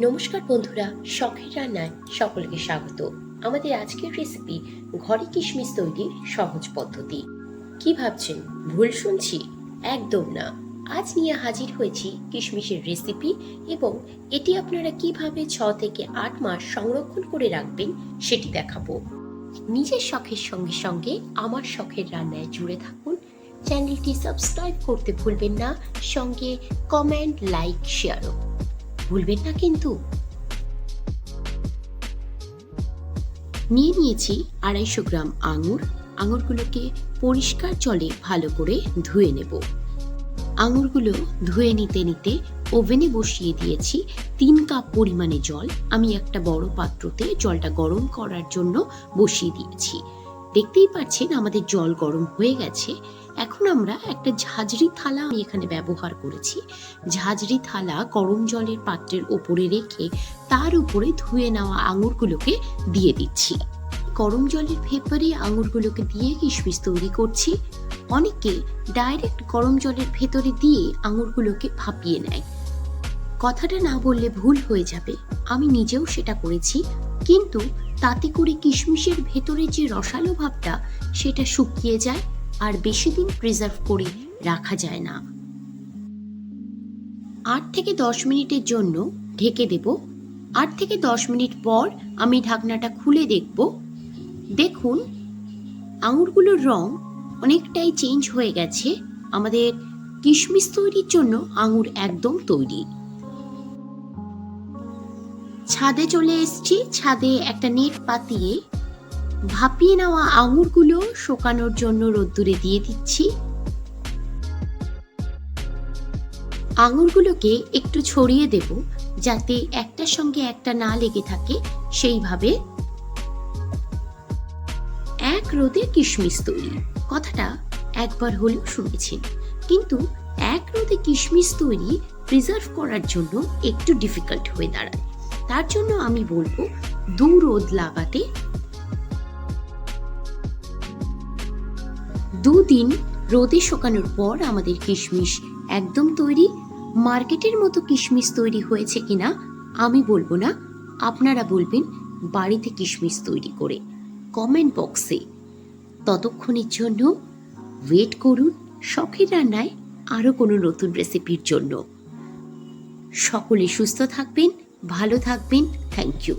নমস্কার বন্ধুরা, শখের রান্নায় সকলকে স্বাগত। আমাদের আজকের রেসিপি ঘরে কিশমিশ তৈরির সহজ পদ্ধতি। কি ভাবছেন, ভুল শুনছি? একদম না। আজ নিয়ে হাজির হয়েছি কিশমিশের রেসিপি, এবং এটি আপনারা কিভাবে 6 থেকে 8 মাস সংরক্ষণ করে রাখবেন সেটি দেখাবো। নিজের শখের সঙ্গে সঙ্গে আমার শখের রান্নায় জুড়ে থাকুন। চ্যানেলটি সাবস্ক্রাইব করতে ভুলবেন না, সঙ্গে কমেন্ট, লাইক, শেয়ারও ভুলবেন না কিন্তু। নিয়েছি 250 গ্রাম আঙুর। আঙুরগুলোকে পরিষ্কার জলে ভালো করে ধুয়ে নেব। আঙুরগুলো ধুয়ে নিতে নিতে ওভেনে বসিয়ে দিয়েছি 3 কাপ পরিমাণে জল। আমি একটা বড় পাত্রতে জলটা গরম করার জন্য বসিয়ে দিয়েছি। দেখতেই পাচ্ছেন আমাদের জল গরম হয়ে গেছে। এখন আমরা একটা ঝাঁঝরি থালা আমি এখানে ব্যবহার করেছি। ঝাঁঝরি থালা গরম জলের পাত্রের ওপরে রেখে তার উপরে ধুয়ে নেওয়া আঙুরগুলোকে দিয়ে দিচ্ছি। গরম জলের ভেতরে আঙুরগুলোকে দিয়ে কিশমিশ তৈরি করছি। অনেকে ডাইরেক্ট গরম জলের ভেতরে দিয়ে আঙুরগুলোকে ভাপিয়ে নেয়। কথাটা না বললে ভুল হয়ে যাবে, আমি নিজেও সেটা করেছি, কিন্তু তাতে করে কিশমিশের ভেতরে যে রসালো ভাবটা সেটা শুকিয়ে যায় আর বেশি দিন প্রিজার্ভ করে রাখা যায় না। 8 থেকে 10 মিনিটের জন্য ঢেকে দেব। 8 থেকে 10 মিনিট পর আমি ঢাকনাটা খুলে দেখব। দেখুন আঙুরগুলোর রং অনেকটাই চেঞ্জ হয়ে গেছে। আমাদের কিশমিশ তৈরির জন্য আঙুর একদম তৈরি। ছাদে চলে এসেছি। ছাদে একটা নেট পাতিয়ে ভাপিয়ে নেওয়া আঙুরগুলো শুকানোর জন্য রোদ্দুরে দিয়ে দিচ্ছি। আঙুরগুলোকে একটু ছড়িয়ে দেব যাতে একটার সঙ্গে একটা না লেগে থাকে। সেইভাবে এক রোদে কিশমিশ তৈরি কথাটা একবার হলেও শুনেছেন, কিন্তু এক রোদে কিশমিশ তৈরি প্রিজার্ভ করার জন্য একটু ডিফিকাল্ট হয়ে দাঁড়ায়। তার জন্য আমি বলবো 2 রোদ লাগাতে। 2 দিন রোদে শুকানোর পর আমাদের কিশমিশ একদম তৈরি। মার্কেটের মতো কিশমিশ তৈরি হয়েছে কিনা আমি বলবো না, আপনারা বলবেন বাড়িতে কিশমিশ তৈরি করে কমেন্ট বক্সে। ততক্ষণের জন্য ওয়েট করুন শখের রান্নায় আরো কোনো নতুন রেসিপির জন্য। সকলে সুস্থ থাকবেন, ভালো থাকবেন। Thank you.